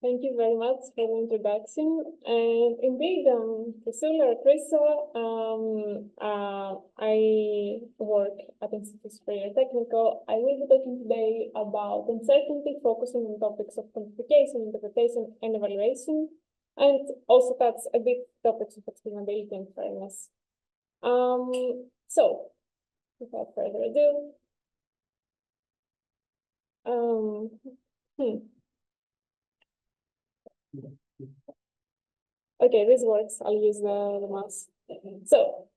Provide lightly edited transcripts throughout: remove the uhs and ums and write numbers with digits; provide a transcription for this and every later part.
Thank you very much for the introduction. And indeed, Chryssa, I work at Institute Superior Technical. I will be talking today about uncertainty, focusing on topics of quantification, interpretation, and evaluation, and also that's a bit topics of explainability and fairness. So, without further ado, Okay, this works. I'll use the mouse. So,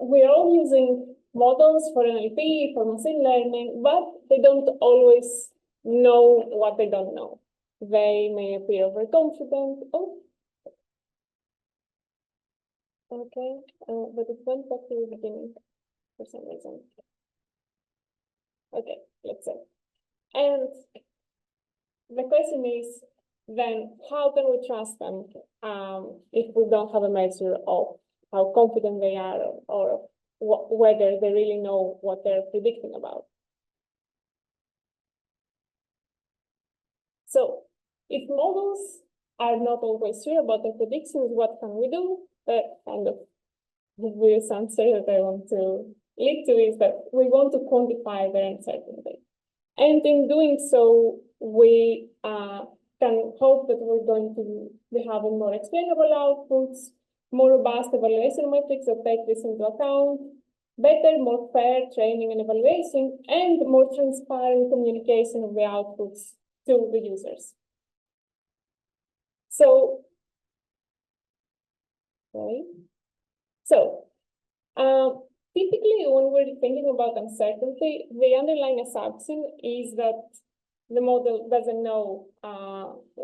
we're all using models for NLP, for machine learning, but they don't always know what they don't know. They may appear overconfident. Oh, okay, but it went back to the beginning for some reason. Okay, let's see. And the question is, then how can we trust them if we don't have a measure of how confident they are or whether they really know what they're predicting about? So if models are not always sure about their predictions, what can we do? The kind of obvious answer that I want to lead to is that we want to quantify their uncertainty. And in doing so, we can hope that we're going to be having more explainable outputs, more robust evaluation metrics that take this into account, better, more fair training and evaluation, and more transparent communication of the outputs to the users. So, okay. So, typically, when we're thinking about uncertainty, the underlying assumption is that the model doesn't know,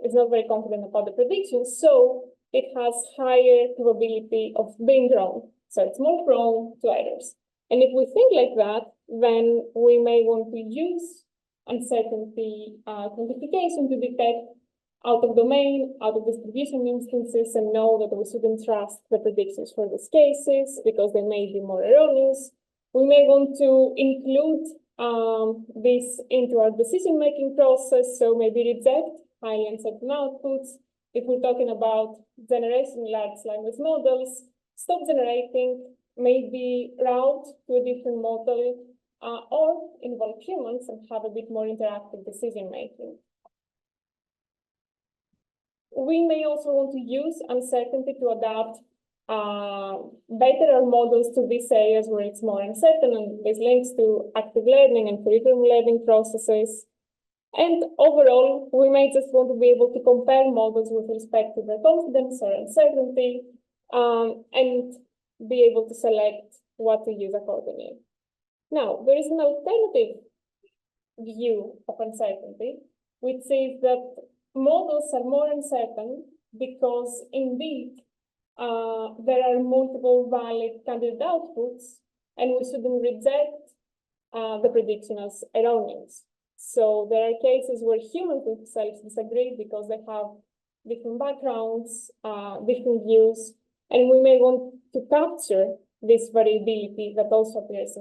is not very confident about the predictions, so it has higher probability of being wrong. So it's more prone to errors. And if we think like that, then we may want to use uncertainty quantification to detect out of domain, out of distribution instances, and know that we shouldn't trust the predictions for these cases because they may be more erroneous. We may want to include this into our decision-making process, so maybe reject highly uncertain outputs. If we're talking about generating large language models, stop generating, maybe route to a different model, or involve humans and have a bit more interactive decision-making. We may also want to use uncertainty to adapt better our models to these areas where it's more uncertain, and this links to active learning and curriculum learning processes. And overall, we may just want to be able to compare models with respect to their confidence or uncertainty, and be able to select what to use accordingly. Now, there is an alternative view of uncertainty, which is that models are more uncertain because indeed there are multiple valid candidate outputs, and we shouldn't reject the prediction as erroneous. So there are cases where humans themselves disagree because they have different backgrounds, different views, and we may want to capture this variability that also appears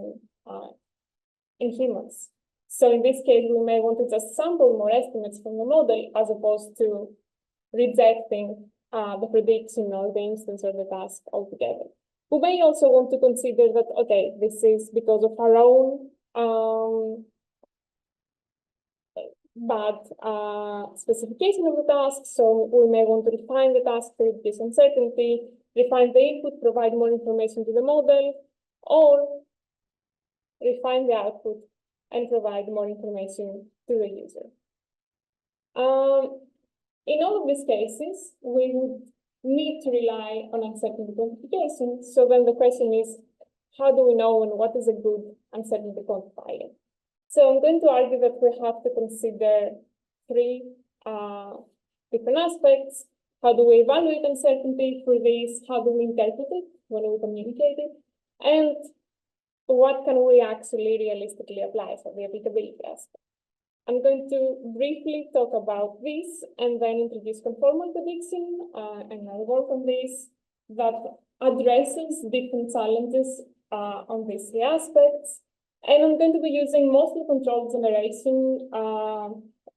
in humans. So in this case, we may want to just sample more estimates from the model as opposed to rejecting the prediction or the instance or the task altogether. We may also want to consider that, okay, this is because of our own bad specification of the task. So we may want to refine the task to reduce uncertainty, refine the input, provide more information to the model, or refine the output and provide more information to the user. In all of these cases, we would need to rely on uncertainty quantification. So then the question is, how do we know and what is a good uncertainty quantifier? So I'm going to argue that we have to consider three different aspects. How do we evaluate uncertainty for this? How do we interpret it when we communicate it? And what can we actually realistically apply for the applicability aspect? I'm going to briefly talk about this and then introduce conformal prediction, and I'll work on this, that addresses different challenges on these three aspects. And I'm going to be using mostly controlled generation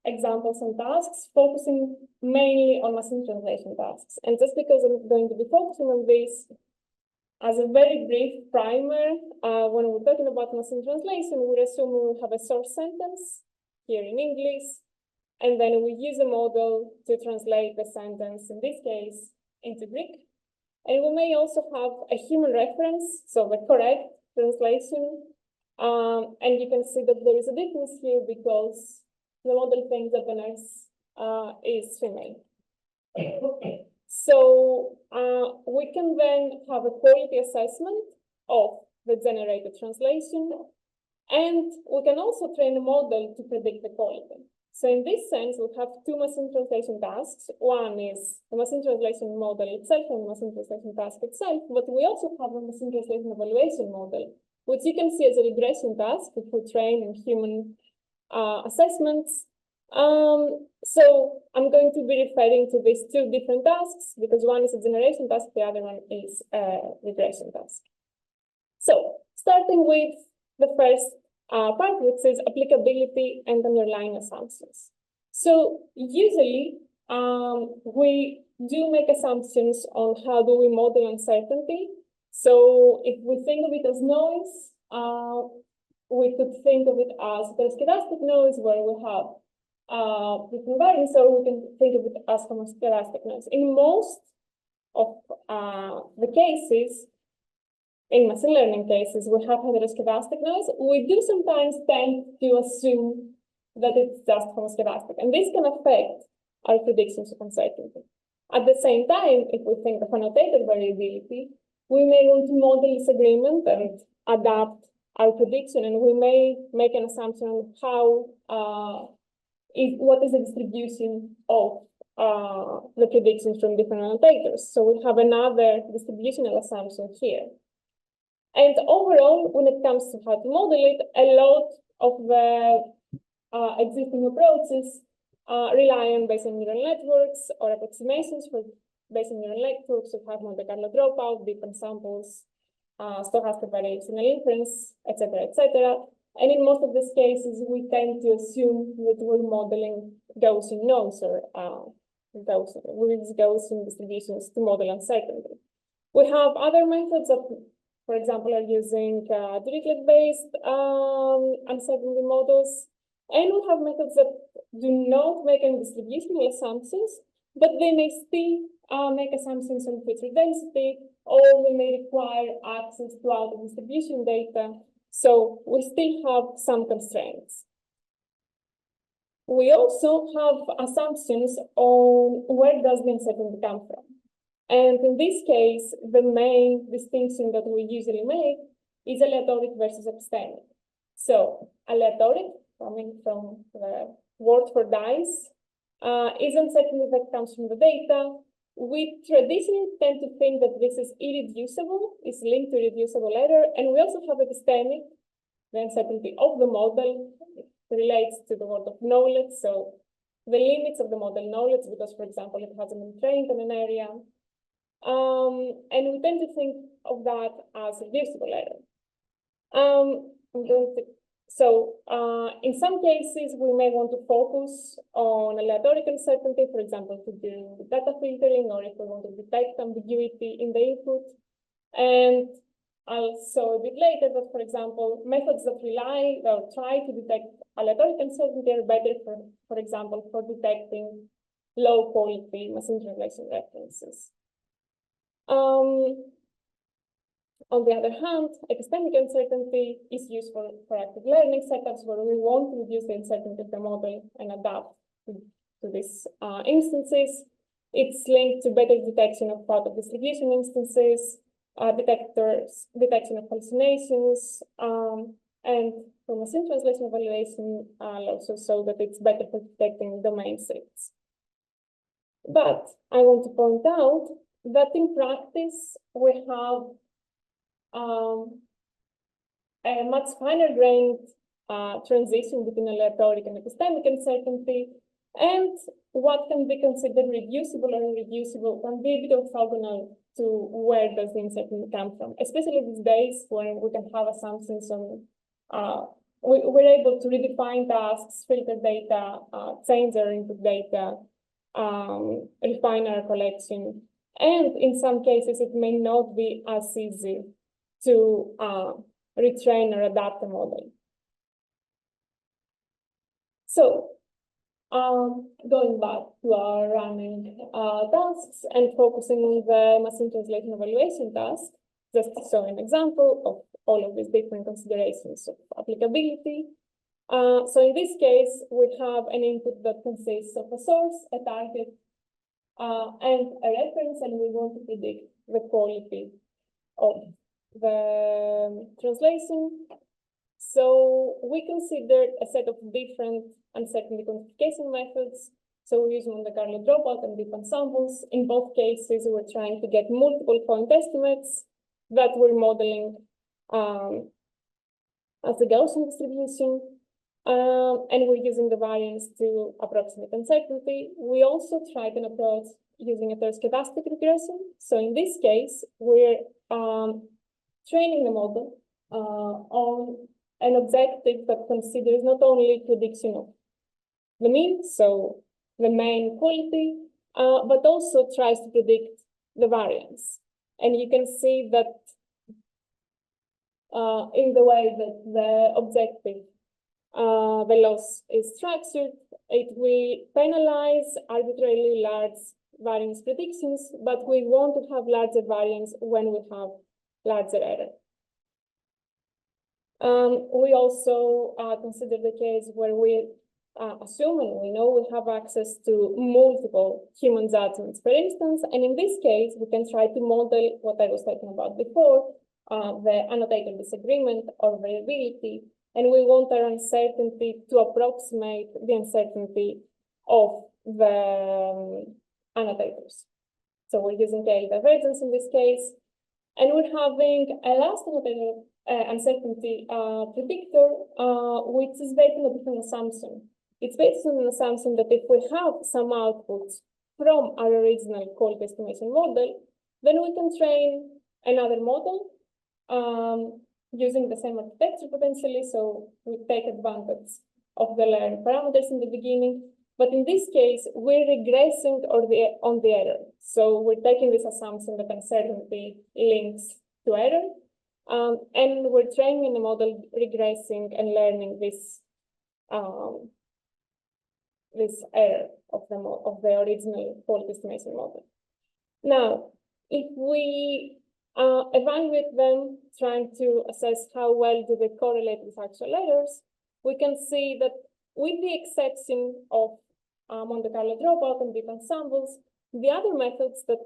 examples and tasks, focusing mainly on machine translation tasks. And just because I'm going to be focusing on this as a very brief primer, when we're talking about machine translation, we assume we have a source sentence here in English, and then we use a model to translate the sentence, in this case, into Greek. And we may also have a human reference, so the correct translation. And you can see that there is a difference here because the model thinks that the nurse is female. So we can then have a quality assessment of the generated translation, and we can also train a model to predict the quality. So in this sense, we have two machine translation tasks. One is the machine translation model itself and the machine translation task itself, but we also have a machine translation evaluation model, which you can see as a regression task if we train in human assessments. So I'm going to be referring to these two different tasks because one is a generation task, the other one is a regression task. So starting with the first part, which is applicability and underlying assumptions. So usually we do make assumptions on how do we model uncertainty. So if we think of it as noise, we could think of it as the stochastic noise where we have different variance, or we can think of it as homoscedastic noise. In most of the cases, in machine learning cases, we have heteroscedastic noise. We do sometimes tend to assume that it's just homoscedastic, and this can affect our predictions of uncertainty. At the same time, if we think of annotated variability, we may want to model disagreement and adapt our prediction, and we may make an assumption on how what is the distribution of the predictions from different annotators. So we have another distributional assumption here. And overall, when it comes to how to model it, a lot of the existing approaches rely on Bayesian neural networks or approximations for Bayesian neural networks that have Monte Carlo dropout, different samples, stochastic variational inference, etc., etc. And in most of these cases, we tend to assume that we're modeling Gaussian noise or Gaussian distributions to model uncertainty. We have other methods that, for example, are using Dirichlet-based uncertainty models. And we have methods that do not make any distributional assumptions, but they may still make assumptions on feature density, or they may require access to out-of-distribution data. So we still have some constraints. We also have assumptions on where does the uncertainty come from. And in this case, the main distinction that we usually make is aleatoric versus epistemic. So aleatoric, coming from the word for dice, is uncertainty that comes from the data. We traditionally tend to think that this is irreducible, is linked to irreducible error, and we also have epistemic, the uncertainty of the model relates to the word of knowledge, so the limits of the model knowledge, because, for example, it hasn't been trained on an area. And we tend to think of that as reducible error. In some cases, we may want to focus on aleatoric uncertainty, for example, to do data filtering, or if we want to detect ambiguity in the input. And I'll show a bit later that, for example, methods that rely or try to detect aleatoric uncertainty are better, for example, for detecting low-quality machine translation references. On the other hand, epistemic uncertainty is used for active learning setups where we want to reduce the uncertainty of the model and adapt to these instances. It's linked to better detection of out-of-distribution instances, detection of hallucinations, and for machine translation evaluation, also so that it's better for detecting domain shifts. But I want to point out that in practice, we have a much finer-grained transition between aleatoric and epistemic uncertainty, and what can be considered reducible or irreducible can be a bit orthogonal to where does the uncertainty come from, especially these days when we can have assumptions on we're able to redefine tasks, filter data, change our input data, refine our collection. And in some cases, it may not be as easy to retrain or adapt the model. So going back to our running tasks and focusing on the machine translation evaluation task, just to show an example of all of these different considerations of applicability. So in this case, we have an input that consists of a source, a target, and a reference, and we want to predict the quality of the translation. So we considered a set of different uncertainty quantification methods. So we're using Monte Carlo dropout and different samples. In both cases, we're trying to get multiple point estimates that we're modeling as a Gaussian distribution. And we're using the variance to approximate uncertainty. We also tried an approach using a stochastic regression. So in this case, we're training the model on an objective that considers not only prediction of the mean, so the main quality, but also tries to predict the variance. And you can see that in the way that the objective, the loss is structured, it will penalize arbitrarily large variance predictions, but we want to have larger variance when we have larger error. We also consider the case where we assume and we know we have access to multiple human judgments, for instance, and in this case, we can try to model what I was talking about before, the annotator disagreement or variability, and we want our uncertainty to approximate the uncertainty of the annotators. So we're using K divergence in this case, and we're having a last annotator uncertainty predictor, which is based on a different assumption. It's based on an assumption that if we have some outputs from our original quality estimation model, then we can train another model using the same architecture potentially. So we take advantage of the learned parameters in the beginning. But in this case, we're regressing on the error. So we're taking this assumption that uncertainty links to error. And we're training the model, regressing and learning this this error of the original quality estimation model. Now, if we evaluate them, trying to assess how well do they correlate with actual errors, we can see that with the exception of Monte Carlo dropout and different samples, the other methods that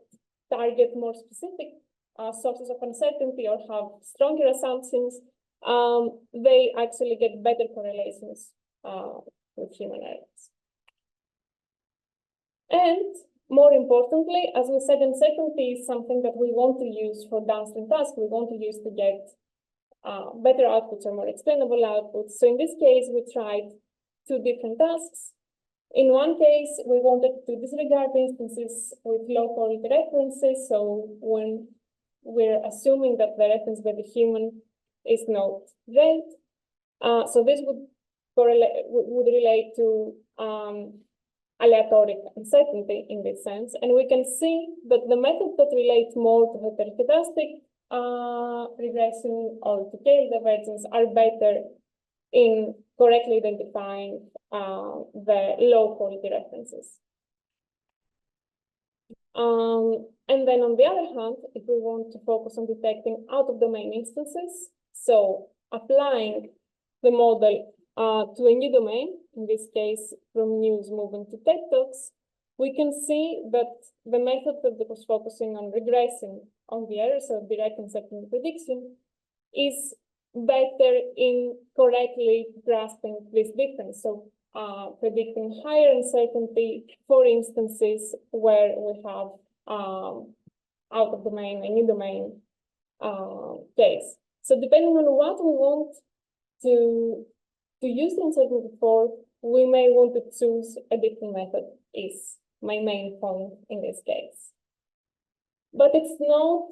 target more specific sources of uncertainty or have stronger assumptions, they actually get better correlations with human errors. And more importantly, as we said, uncertainty is something that we want to use for downstream tasks. We want to use to get better outputs or more explainable outputs. So in this case, we tried two different tasks. In one case, we wanted to disregard instances with low quality references. So when we're assuming that the reference by the human is not great, so this would relate to aleatoric uncertainty in this sense. And we can see that the method that relates more to heteroscedastic regression or to K divergence are better in correctly identifying the low quality references. And then on the other hand, if we want to focus on detecting out-of-domain instances, so applying the model to a new domain, in this case, from news moving to TED Talks, we can see that the method that was focusing on regressing on the errors of direct uncertainty prediction is better in correctly grasping this difference. So predicting higher uncertainty for instances where we have out of domain, a new domain case. So depending on what we want to use the uncertainty for, we may want to choose a different method, is my main point in this case. But it's not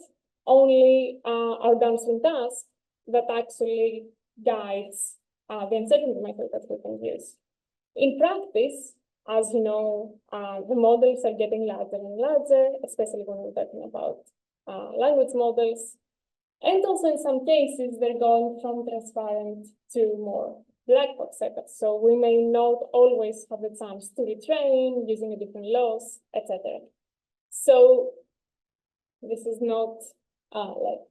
only our downstream task that actually guides the uncertainty method that we can use. In practice, as you know, the models are getting larger and larger, especially when we're talking about language models. And also in some cases, they're going from transparent to more black box setups. So we may not always have the chance to retrain using a different laws, etc. So this is not like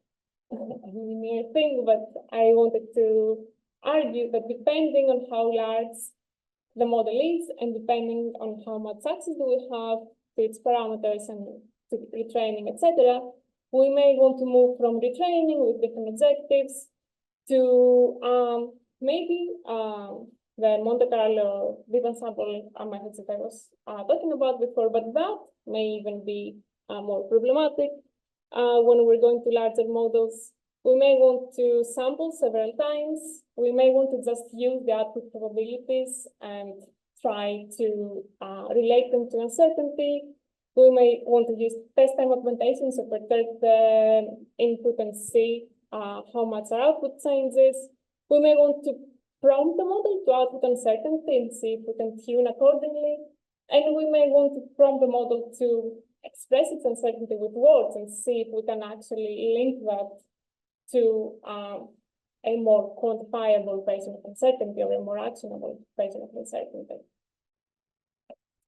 a linear thing, but I wanted to argue that depending on how large the model is and depending on how much access do we have to its parameters and to retraining, etc., we may want to move from retraining with different objectives to maybe the Monte Carlo different sample methods that I was talking about before, but that may even be more problematic. When we're going to larger models, we may want to sample several times. We may want to just use the output probabilities and try to relate them to uncertainty. We may want to use test time augmentation, so perturb the input and see how much our output changes. We may want to prompt the model to output uncertainty and see if we can tune accordingly. And we may want to prompt the model to express its uncertainty with words and see if we can actually link that to a more quantifiable version of uncertainty or a more actionable version of uncertainty.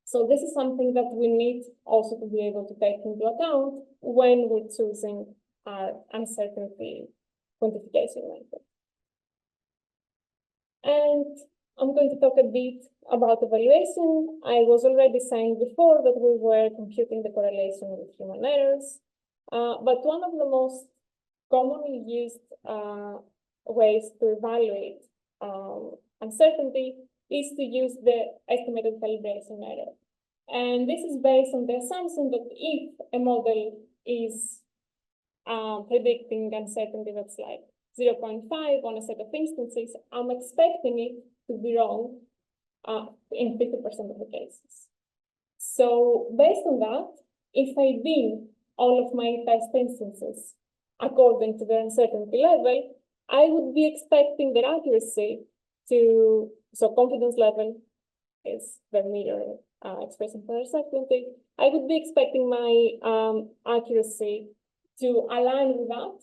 So this is something that we need also to be able to take into account when we're choosing our uncertainty quantification method. And I'm going to talk a bit about evaluation. I was already saying before that we were computing the correlation with human errors, but one of the most commonly used ways to evaluate uncertainty is to use the estimated calibration error. And this is based on the assumption that if a model is predicting uncertainty that's like 0.5 on a set of instances, I'm expecting it to be wrong in 50% of the cases. So based on that, if I bin all of my test instances according to the uncertainty level, I would be expecting their accuracy to, so confidence level is the mirror expression for uncertainty. I would be expecting my accuracy to align with that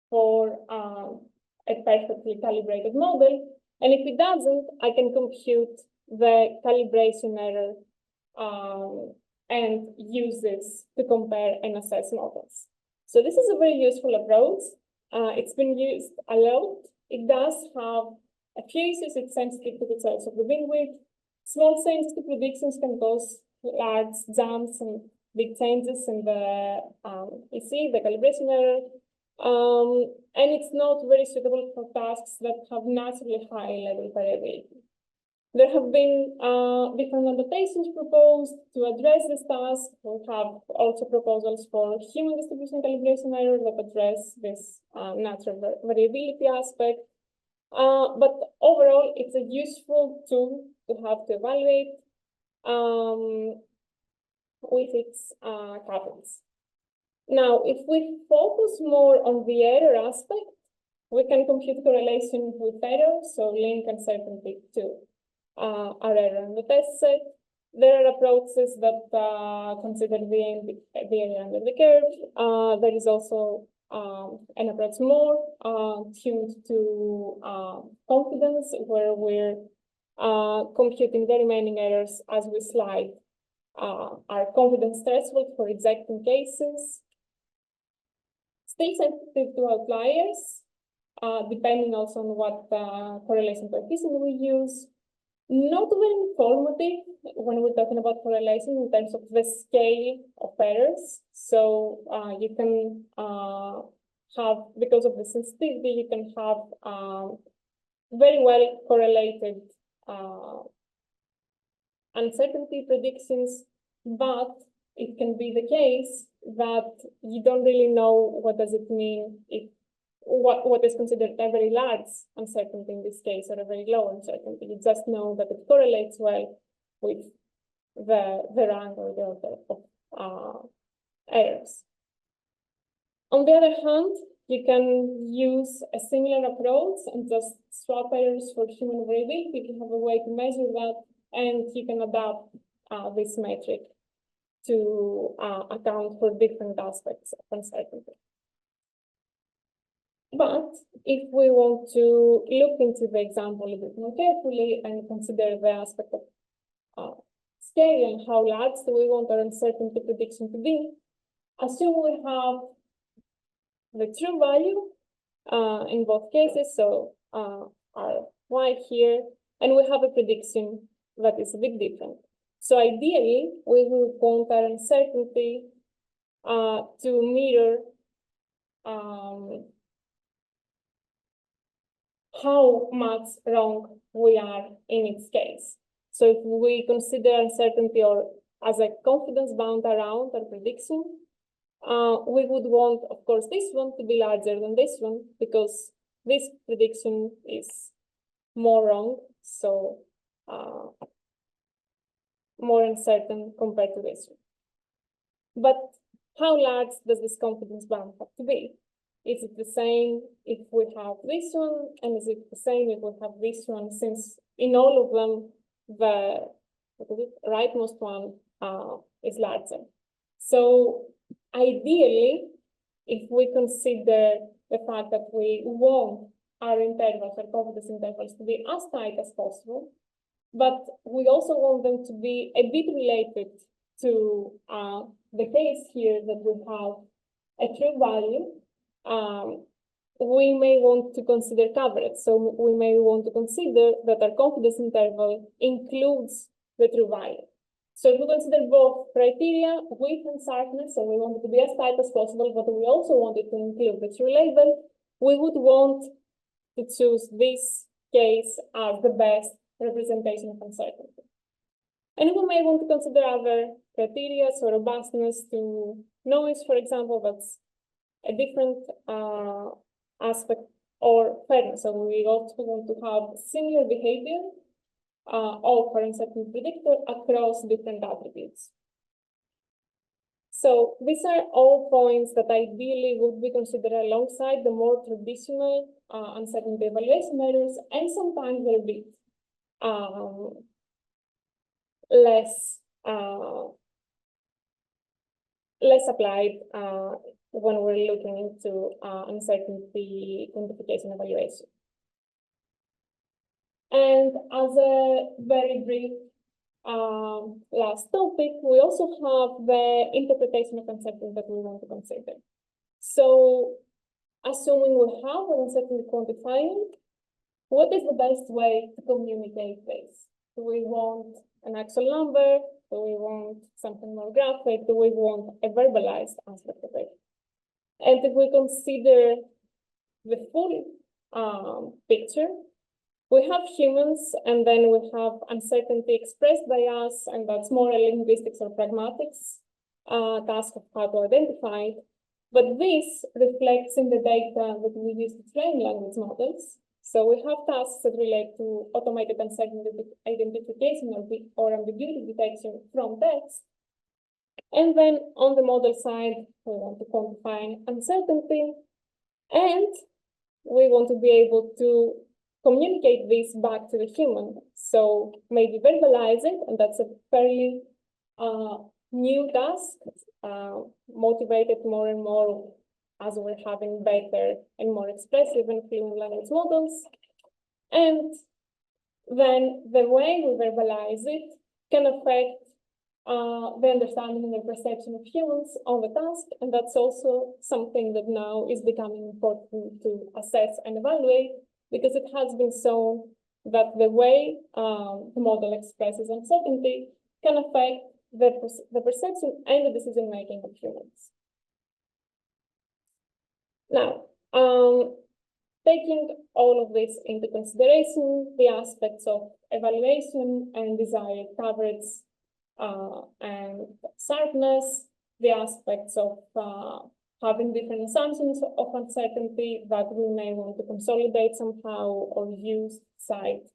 for a perfectly calibrated model. And if it doesn't, I can compute the calibration error and use this to compare and assess models. So this is a very useful approach. It's been used a lot. It does have a few issues. It's sensitive to the choice of the bin width. Small changes to predictions can cause large jumps and big changes in the EC, the calibration error. And it's not very suitable for tasks that have naturally high level variability. There have been different adaptations proposed to address this task. We have also proposals for human distribution calibration error that address this natural variability aspect. But overall, it's a useful tool to have to evaluate with its caveats. Now, if we focus more on the error aspect, we can compute correlation with error, so link uncertainty to our error in the test set. There are approaches that consider the area under the curve. There is also an approach more tuned to confidence, where we're computing the remaining errors as we slide our confidence threshold for rejecting cases. Still sensitive to outliers, depending also on what correlation coefficient we use. Not very informative when we're talking about correlation in terms of the scale of errors. So you can have, because of the sensitivity, you can have very well correlated uncertainty predictions, but it can be the case that you don't really know what does it mean if what is considered a very large uncertainty in this case, or a very low uncertainty. You just know that it correlates well with the rank or the order of errors. On the other hand, you can use a similar approach and just swap errors for human variability. You can have a way to measure that, and you can adapt this metric to account for different aspects of uncertainty. But if we want to look into the example a bit more carefully and consider the aspect of scale and how large do we want our uncertainty prediction to be, assume we have the true value in both cases, so our y here, and we have a prediction that is a bit different. So ideally, we will want our uncertainty to mirror how much wrong we are in its case. So if we consider uncertainty or as a confidence bound around our prediction, we would want, of course, this one to be larger than this one because this prediction is more wrong, so more uncertain compared to this one. But how large does this confidence band have to be? Is it the same if we have this one, and is it the same if we have this one, since in all of them, the rightmost one is larger. So ideally, if we consider the fact that we want our intervals, our confidence intervals, to be as tight as possible, but we also want them to be a bit related to the case here that we have a true value, we may want to consider coverage. So we may want to consider that our confidence interval includes the true value. So if we consider both criteria, width and sharpness, so we want it to be as tight as possible, but we also want it to include the true label, we would want to choose this case as the best representation of uncertainty. And we may want to consider other criteria, so robustness to noise, for example, that's a different aspect, or fairness. So we also want to have similar behavior of our uncertainty predictor across different attributes. So these are all points that ideally would be considered alongside the more traditional uncertainty evaluation errors, and sometimes they're a bit less applied when we're looking into uncertainty quantification evaluation. And as a very brief last topic, we also have the interpretation of uncertainty that we want to consider. So assuming we have an uncertainty quantifying, what is the best way to communicate this? Do we want an actual number? Do we want something more graphic? Do we want a verbalized aspect of it? And if we consider the full picture, we have humans, and then we have uncertainty expressed by us, and that's more a linguistics or pragmatics task of how to identify it. But this reflects in the data that we use to train language models. So we have tasks that relate to automated uncertainty identification or ambiguity detection from text. And then on the model side, we want to quantify uncertainty, and we want to be able to communicate this back to the human. So maybe verbalize it, and that's a fairly new task, motivated more and more as we're having better and more expressive and fluent language models. And then the way we verbalize it can affect the understanding and the perception of humans on the task, and that's also something that now is becoming important to assess and evaluate, because it has been shown that the way the model expresses uncertainty can affect the perception and the decision-making of humans. Now, taking all of this into consideration, the aspects of evaluation and desired coverage and sharpness, the aspects of having different assumptions of uncertainty that we may want to consolidate somehow or use to cite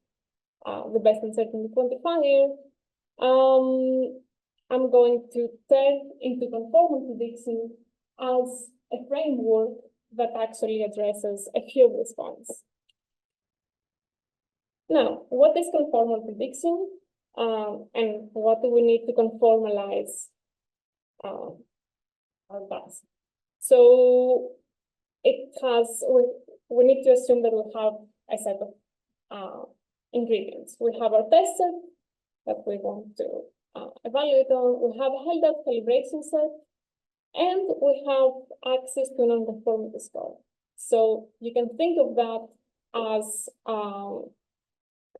the best uncertainty quantifier. I'm going to turn into conformal prediction as a framework that actually addresses a few of these points. Now, what is conformal prediction, and what do we need to conformalize our task? So it has, we need to assume that we have a set of ingredients. We have our test set that we want to evaluate on. We have a held up calibration set, and we have access to non-conformity score. So you can think of that as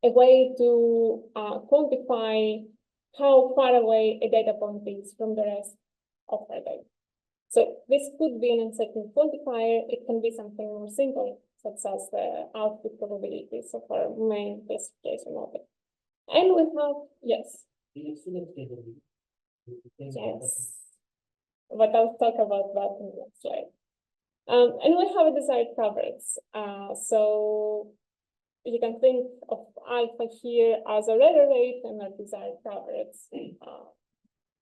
a way to quantify how far away a data point is from the rest of our data. So this could be an uncertainty quantifier. It can be something more simple, such as the output probabilities of our main classification model. And we have, yes. Yes. But I'll talk about that in the next slide. And we have a desired coverage. So you can think of alpha here as a error rate, and our desired coverage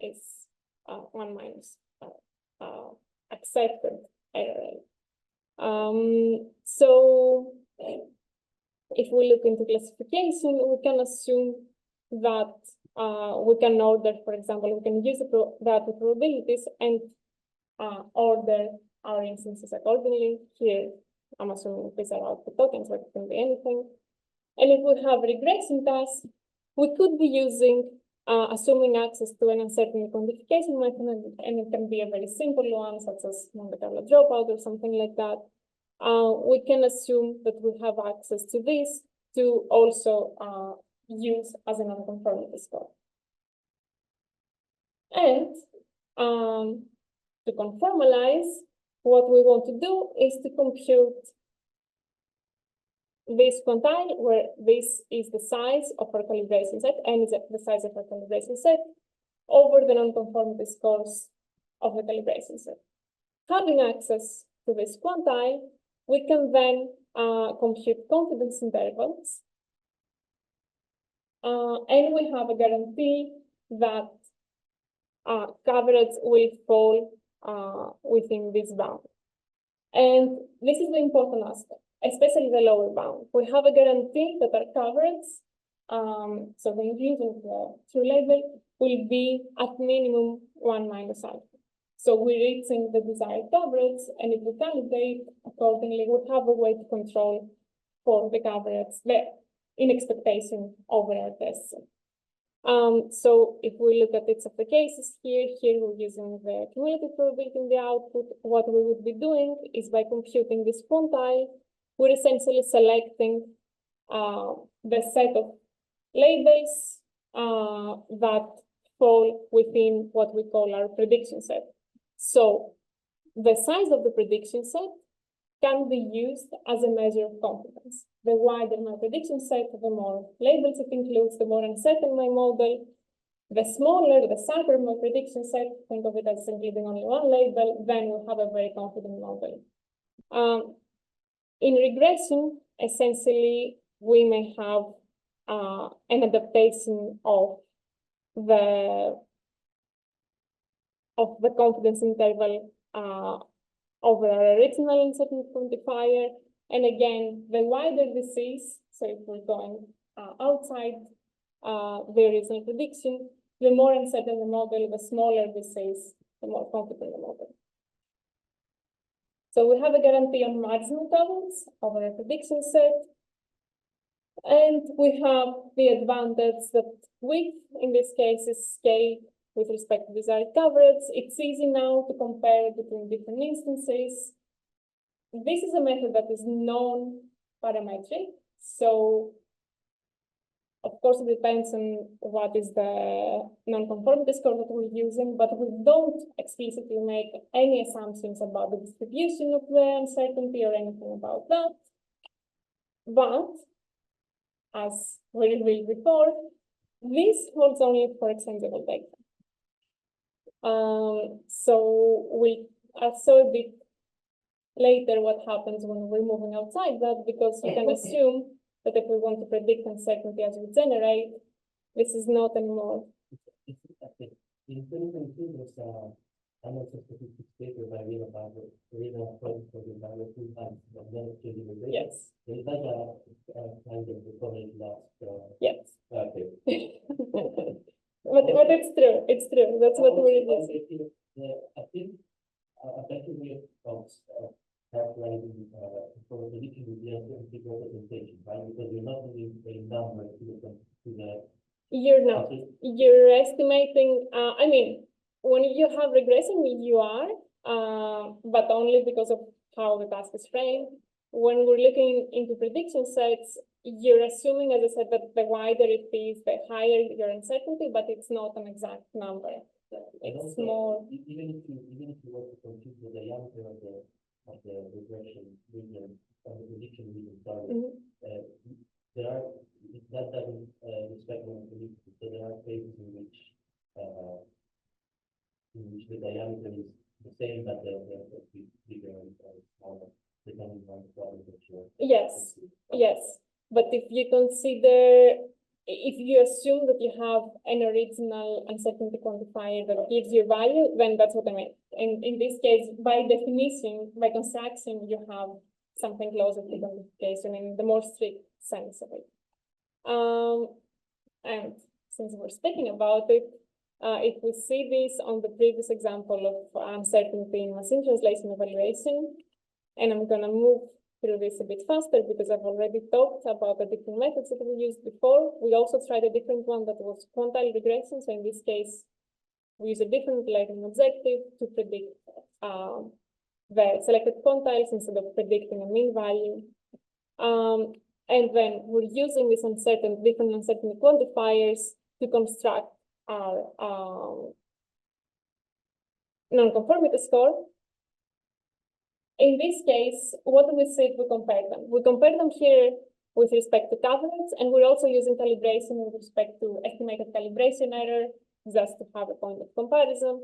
is 1 minus accepted error rate. So if we look into classification, we can assume that we can order, for example, we can use that with probabilities and order our instances accordingly. Here, I'm assuming these are output tokens, but it can be anything. And if we have regression tasks, we could be using assuming access to an uncertainty quantification method, and it can be a very simple one, such as Monte Carlo dropout or something like that. We can assume that we have access to this to also use as a non-conformity score. And to conformalize, what we want to do is to compute this quantile, where this is the size of our calibration set, and is the size of our calibration set, over the non-conformity scores of the calibration set. Having access to this quantile, we can then compute confidence intervals, and we have a guarantee that coverage will fall within this bound. And this is the important aspect, especially the lower bound. We have a guarantee that our coverage, so the inclusion of the true label, will be at minimum 1 minus alpha. So we're reaching the desired coverage, and if we calibrate accordingly, we have a way to control for the coverage, in expectation over our test set. So if we look at each of the cases here we're using the cumulative probability in the output. What we would be doing is, by computing this quantile, we're essentially selecting the set of labels that fall within what we call our prediction set. So the size of the prediction set can be used as a measure of confidence. The wider my prediction set, the more labels it includes, the more uncertain my model. The smaller, the sharper my prediction set, think of it as including only one label, then we'll have a very confident model. In regression, essentially, we may have an adaptation of the confidence interval over our original uncertainty quantifier. And again, the wider this is, so if we're going outside the original prediction, the more uncertain the model, the smaller this is, the more confident the model. So we have a guarantee on marginal coverage over a prediction set. And we have the advantage that width, in this case, is scale with respect to desired coverage. It's easy now to compare between different instances. This is a method that is non-parametric. So, of course, it depends on what is the non-conformity score that we're using, but we don't explicitly make any assumptions about the distribution of the uncertainty or anything about that. But, as we revealed before, this holds only for exchangeable data. So I'll show a bit later what happens when we're moving outside that, because you can assume that if we want to predict uncertainty as we generate, this is not anymore. In 2022, there's a I'm also sophisticated by reading about it, reading a project for the value 2 times, but then it's really big. Yes. So it's like a kind of the college last. Yes. Okay. But it's true. It's true. That's what we're using. I think a better way of characterizing for prediction would be a scientific representation, right? Because you're not using a number to the You're not. You're estimating. I mean, when you have regression, you are, but only because of how the task is framed. When we're looking into prediction sets, you're assuming, as I said, that the wider it is, the higher your uncertainty, but it's not an exact number. It's also, more. Even if you want to compute the diameter of the regression region, of the prediction region, sorry, there are, that doesn't respect one prediction. So there are cases in which the diameter is the same, but the bigger and smaller, depending on the problem that you're. Yes, yes. But if you consider, if you assume that you have an original uncertainty quantifier that gives you value, then that's what I mean. In this case, by definition, by construction, you have something closer to quantification in the more strict sense of it. And since we're speaking about it, if we see this on the previous example of uncertainty in machine translation evaluation, and I'm going to move through this a bit faster because I've already talked about the different methods that we used before. We also tried a different one that was quantile regression. So in this case, we use a different learning objective to predict the selected quantiles instead of predicting a mean value. And then we're using these different uncertainty quantifiers to construct our non-conformity score. In this case, what do we see if we compare them? We compare them here with respect to coverage, and we're also using calibration with respect to estimated calibration error, just to have a point of comparison.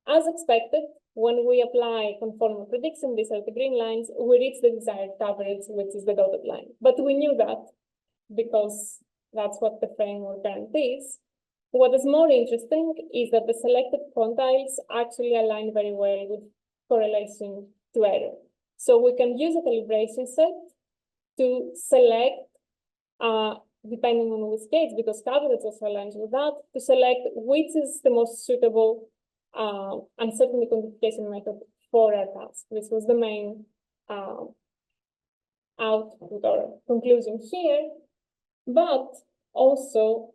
As expected, when we apply conformal prediction, these are the green lines, we reach the desired coverage, which is the dotted line. But we knew that because that's what the framework guarantees. What is more interesting is that the selected quantiles actually align very well with correlation to error. So we can use a calibration set to select, depending on which case, because coverage also aligns with that, to select which is the most suitable uncertainty quantification method for our task. This was the main output or conclusion here. But also,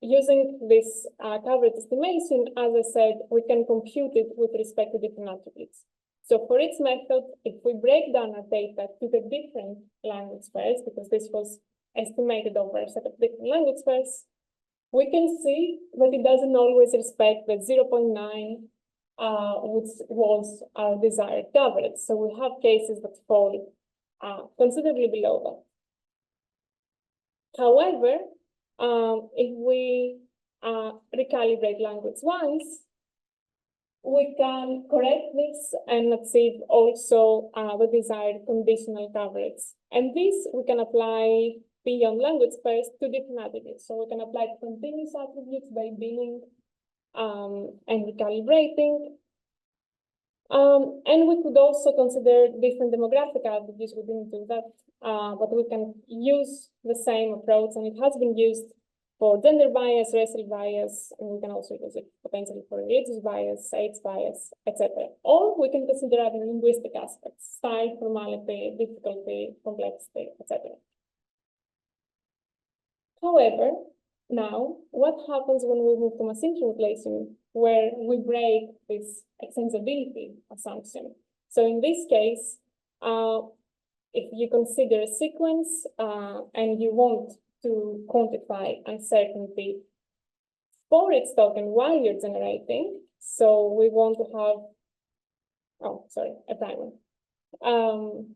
using this coverage estimation, as I said, we can compute it with respect to different attributes. So for each method, if we break down our data to the different language pairs, because this was estimated over a set of different language pairs, we can see that it doesn't always respect the 0.9, which was our desired coverage. So we have cases that fall considerably below that. However, if we recalibrate language-wise, we can correct this and achieve also the desired conditional coverage. And this we can apply beyond language pairs to different attributes. So we can apply continuous attributes by binning and recalibrating. And we could also consider different demographic attributes. We didn't do that, but we can use the same approach, and it has been used for gender bias, racial bias, and we can also use it potentially for religious bias, age bias, etc. Or we can consider other linguistic aspects, style, formality, difficulty, complexity, etc. However, now, what happens when we move to machine translation, where we break this extensibility assumption? So in this case, if you consider a sequence and you want to quantify uncertainty for its token while you're generating, so we want to have, a primer. I'm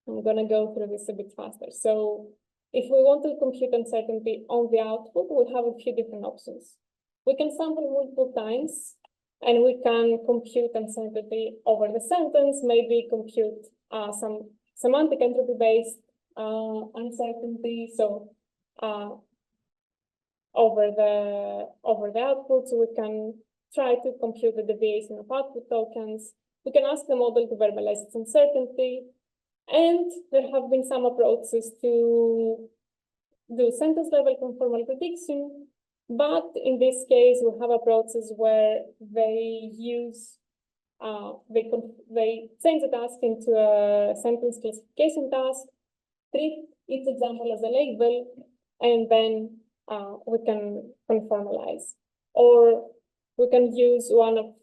going to go through this a bit faster. So if we want to compute uncertainty on the output, we have a few different options. We can sample multiple times, and we can compute uncertainty over the sentence, maybe compute some semantic entropy-based uncertainty. So over the output, we can try to compute the deviation of output tokens. We can ask the model to verbalize its uncertainty. And there have been some approaches to do sentence level conformal prediction. But in this case, we have approaches where they use, they change the task into a sentence classification task, treat each example as a label, and then we can conformalize. Or we can use one of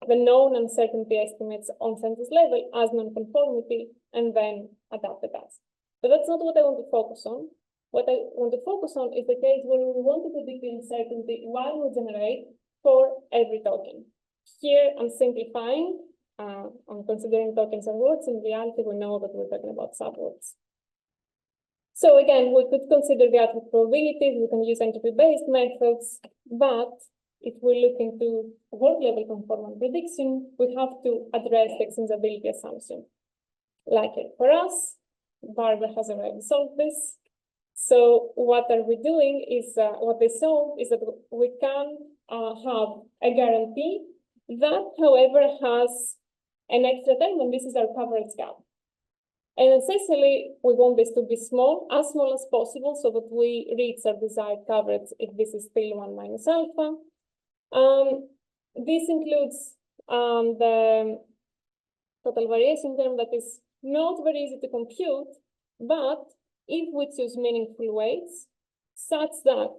the known uncertainty estimates on sentence level as non-conformity, and then adapt the task. But that's not what I want to focus on. What I want to focus on is the case where we want to predict the uncertainty while we generate for every token. Here, I'm simplifying. I'm considering tokens and words. In reality, we know that we're talking about subwords. So again, we could consider the output probabilities. We can use entropy-based methods, but if we're looking to word-level conformal prediction, we have to address the extensibility assumption. Like it for us, Barbara has already solved this. So what are we doing is, what they solve is that we can have a guarantee that, however, has an extra term, and this is our coverage gap. And essentially, we want this to be small as possible, so that we reach our desired coverage if this is still 1 minus alpha. This includes the total variation term that is not very easy to compute, but if we choose meaningful weights such that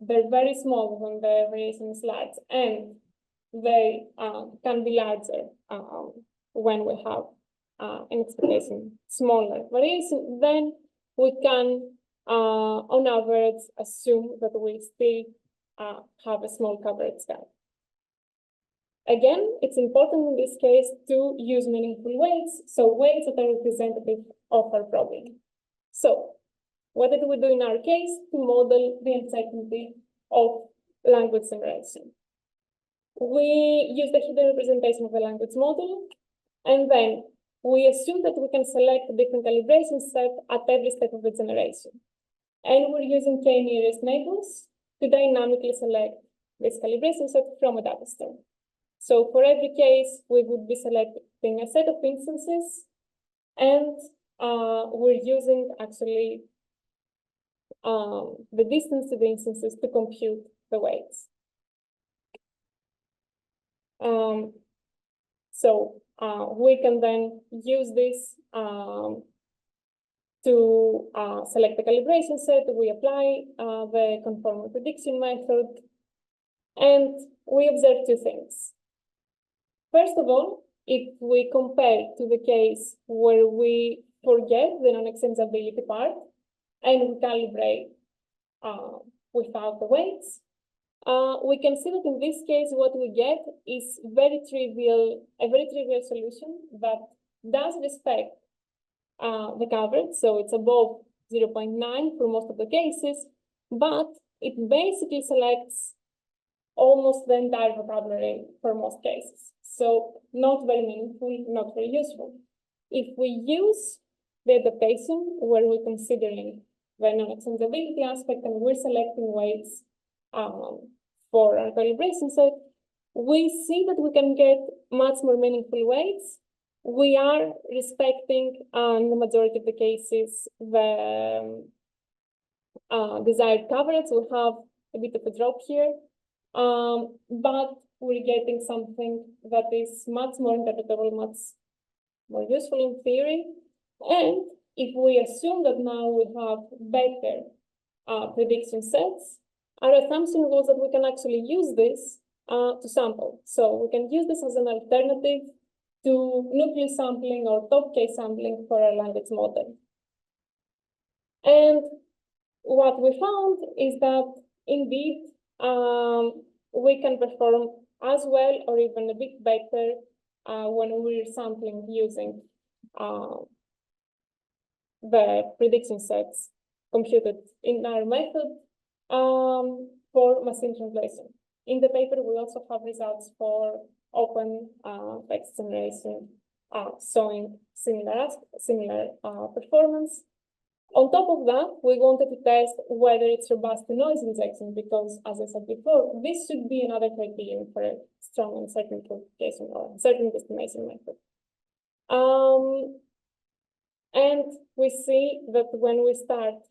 they're very small when the variation is large, and they can be larger when we have an expectation smaller variation, then we can, on average, assume that we still have a small coverage gap. Again, it's important in this case to use meaningful weights, so weights that are representative of our problem. So, what did we do in our case to model the uncertainty of language generation? We used the hidden representation of the language model, and then we assume that we can select a different calibration set at every step of the generation. And we're using k-nearest neighbors to dynamically select this calibration set from a data store. So for every case, we would be selecting a set of instances, and we're using actually the distance to the instances to compute the weights. So we can then use this to select the calibration set. We apply the conformal prediction method, and we observe two things. First of all, if we compare to the case where we forget the non-extensibility part and we calibrate without the weights, we can see that in this case, what we get is a very trivial solution that does respect the coverage, so it's above 0.9 for most of the cases, but it basically selects almost the entire vocabulary for most cases. So not very meaningful, not very useful. If we use the adaptation where we're considering the non-extensibility aspect and we're selecting weights for our calibration set, we see that we can get much more meaningful weights. We are respecting, in the majority of the cases, the desired coverage. We have a bit of a drop here, but we're getting something that is much more interpretable, much more useful in theory. And if we assume that now we have better prediction sets, our assumption was that we can actually use this to sample. So we can use this as an alternative to nucleus sampling or top case sampling for our language model. And what we found is that indeed we can perform as well or even a bit better when we're sampling using the prediction sets computed in our method for machine translation. In the paper, we also have results for open text generation showing similar performance. On top of that, we wanted to test whether it's robust to noise injection because, as I said before, this should be another criterion for a strong uncertainty quantification or uncertainty estimation method. And we see that when we start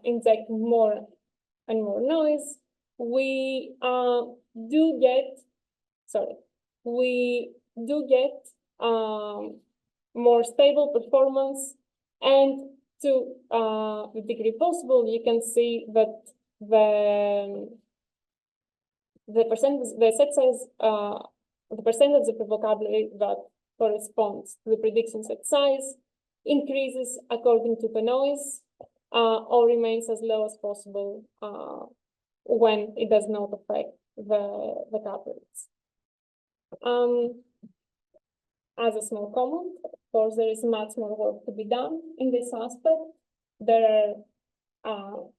injecting more and more noise, we do get more stable performance, and to the degree possible, you can see that the percentage, the set size, the percentage of the vocabulary that corresponds to the prediction set size increases according to the noise, or remains as low as possible when it does not affect the coverage. As a small comment, of course, there is much more work to be done in this aspect. There are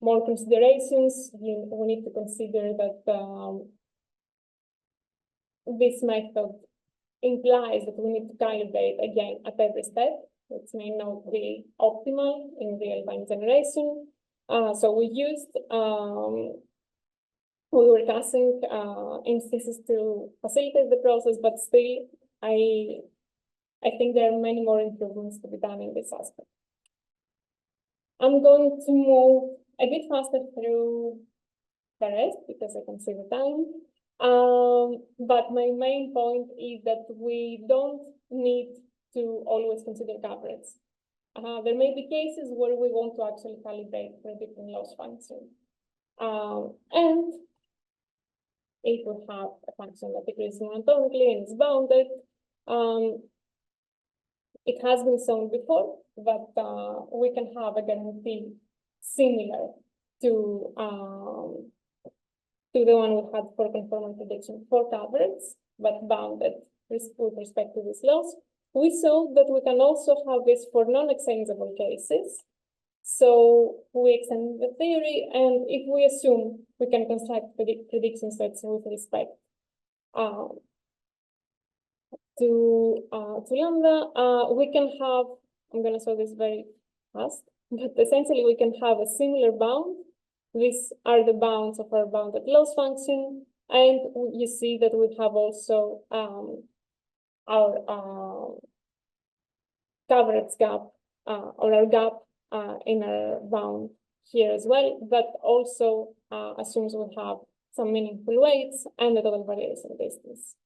more considerations. We need to consider that this method implies that we need to calibrate again at every step, which may not be optimal in real-time generation. So we were casting instances to facilitate the process, but still, I think there are many more improvements to be done in this aspect. I'm going to move a bit faster through the rest because I can see the time. But my main point is that we don't need to always consider coverage. There may be cases where we want to actually calibrate for a different loss function. And if we have a function that decreases monotonically and is bounded, it has been shown before that we can have a guarantee similar to the one we had for conformal prediction for coverage, but bounded with respect to this loss. We saw that we can also have this for non-exchangeable cases. So we extend the theory, and if we assume we can construct prediction sets with respect to lambda, we can have, I'm going to show this very fast, but essentially we can have a similar bound. These are the bounds of our bounded loss function, and you see that we have also our coverage gap or our gap in our bound here as well, that also assumes we have some meaningful weights and the total variation distance.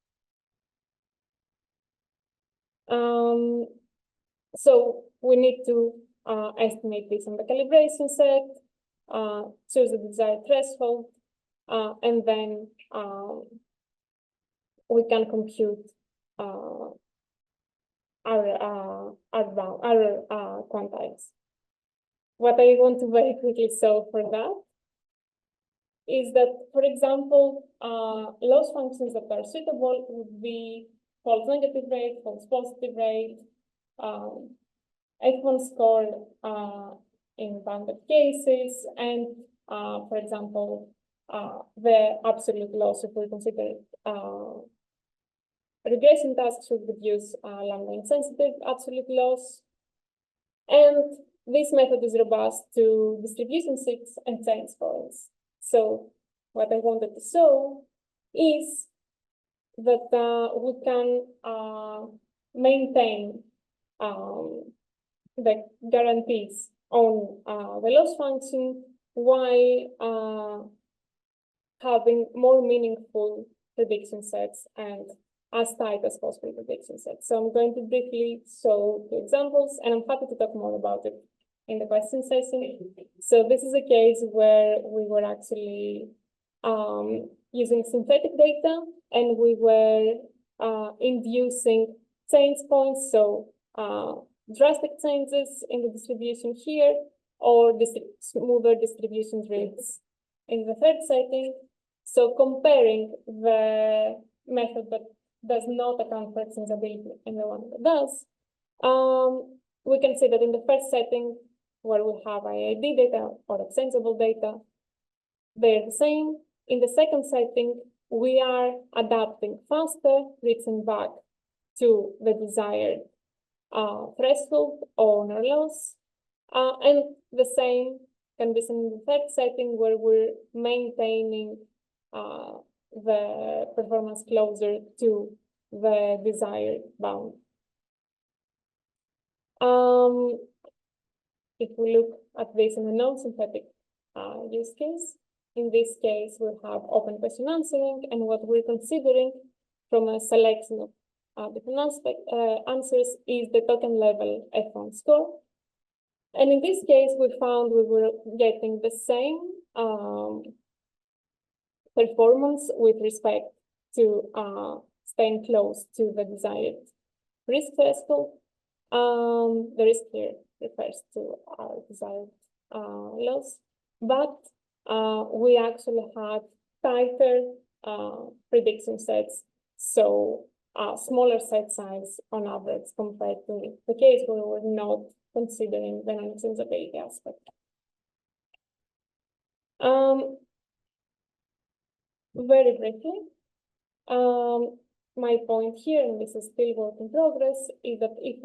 So we need to estimate this in the calibration set, choose the desired threshold, and then we can compute our quantiles. What I want to very quickly show for that is that, for example, loss functions that are suitable would be false negative rate, false positive rate, F1 score in bounded cases, and for example, the absolute loss if we consider regression tasks would reduce lambda insensitive absolute loss. And this method is robust to distribution seeks and change points. So what I wanted to show is that we can maintain the guarantees on the loss function while having more meaningful prediction sets and as tight as possible prediction sets. So I'm going to briefly show two examples, and I'm happy to talk more about it in the question session. So this is a case where we were actually using synthetic data, and we were inducing change points, so drastic changes in the distribution here, or smoother distribution rates in the third setting. So comparing the method that does not account for exchangeability and the one that does, we can see that in the first setting, where we have IID data or exchangeable data, they're the same. In the second setting, we are adapting faster, reaching back to the desired threshold on our loss. And the same can be seen in the third setting where we're maintaining the performance closer to the desired bound. If we look at this in a non-synthetic use case, in this case, we have open question answering, and what we're considering from a selection of different answers is the token level F1 score. And in this case, we found we were getting the same performance with respect to staying close to the desired risk threshold. The risk here refers to our desired loss, but we actually had tighter prediction sets, so smaller set size on average compared to the case where we're not considering the non-extensibility aspect. Very briefly, my point here, and this is still work in progress, is that if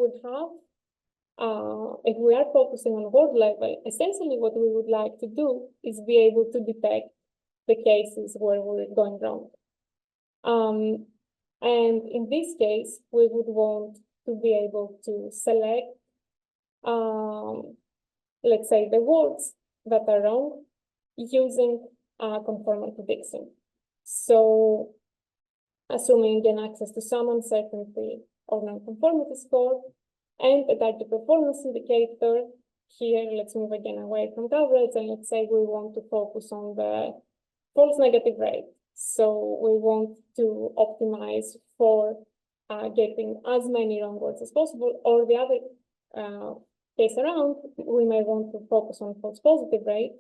we are focusing on word level, essentially what we would like to do is be able to detect the cases where we're going wrong. And in this case, we would want to be able to select, let's say, the words that are wrong using conformal prediction. So, assuming again access to some uncertainty or non-conformity score and a target performance indicator. Here, let's move again away from coverage, and let's say we want to focus on the false negative rate. So we want to optimize for getting as many wrong words as possible, or the other case around, we may want to focus on false positive rate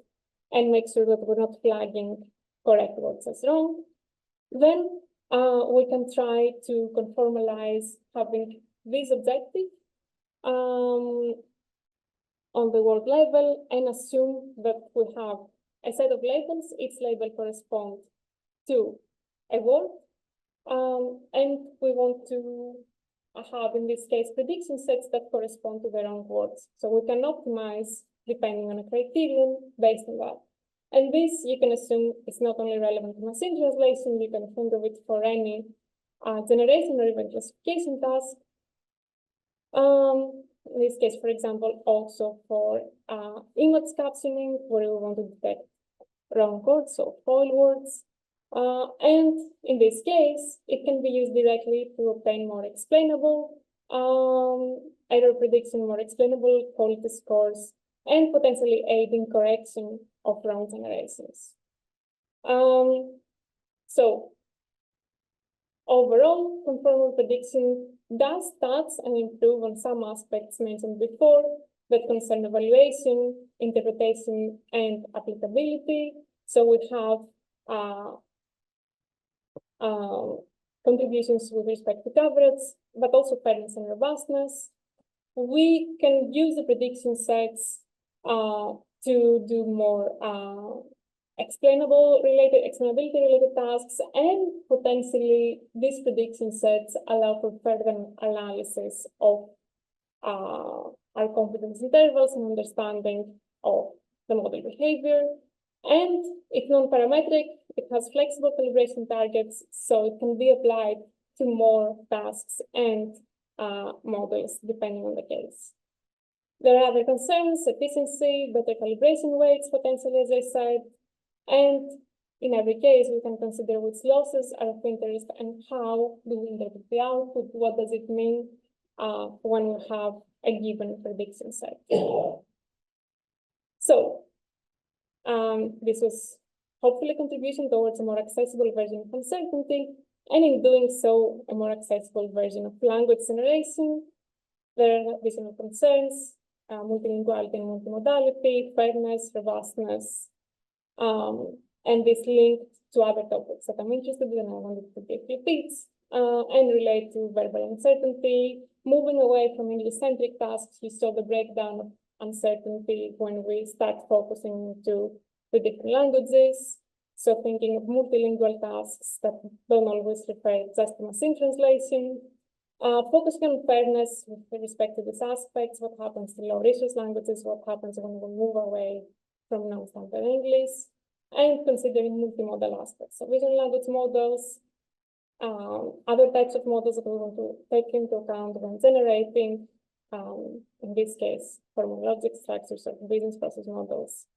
and make sure that we're not flagging correct words as wrong. Then we can try to conformalize having this objective on the word level and assume that we have a set of labels. Each label corresponds to a word, and we want to have, in this case, prediction sets that correspond to the wrong words. So we can optimize depending on a criterion based on that. And this, you can assume, is not only relevant to machine translation, you can think of it for any generation or even classification task. In this case, for example, also for image captioning, where we want to detect wrong words, so foil words. And in this case, it can be used directly to obtain more explainable error prediction, more explainable quality scores, and potentially aid in correction of wrong generations. So overall, conformal prediction does touch and improve on some aspects mentioned before that concern evaluation, interpretation, and applicability. So we have contributions with respect to coverage, but also fairness and robustness. We can use the prediction sets to do more explainability related tasks, and potentially these prediction sets allow for further analysis of our confidence intervals and understanding of the model behavior. And it's non-parametric, it has flexible calibration targets, so it can be applied to more tasks and models depending on the case. There are other concerns: efficiency, better calibration weights potentially, as I said, and in every case we can consider which losses are of interest and how do we interpret the output, what does it mean when we have a given prediction set. So this was hopefully a contribution towards a more accessible version of uncertainty, and in doing so, a more accessible version of language generation. There are additional concerns: multilinguality and multimodality, fairness, robustness, and this linked to other topics that I'm interested in, and I wanted to briefly repeat, and relate to verbal uncertainty. Moving away from English-centric tasks, you saw the breakdown of uncertainty when we start focusing into the different languages. So thinking of multilingual tasks that don't always refer just to machine translation. Focusing on fairness with respect to these aspects, what happens to low resource languages, what happens when we move away from non-standard English, and considering multimodal aspects. So vision language models, other types of models that we want to take into account when generating, in this case, formal logic structures or business process models,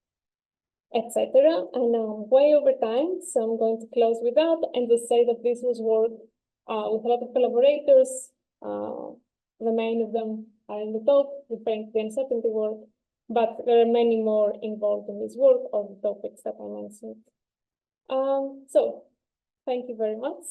etc. And I'm way over time, so I'm going to close with that and just say that this was work with a lot of collaborators. The main of them are in the top, referring to the uncertainty work, but there are many more involved in this work of the topics that I mentioned. So, thank you very much.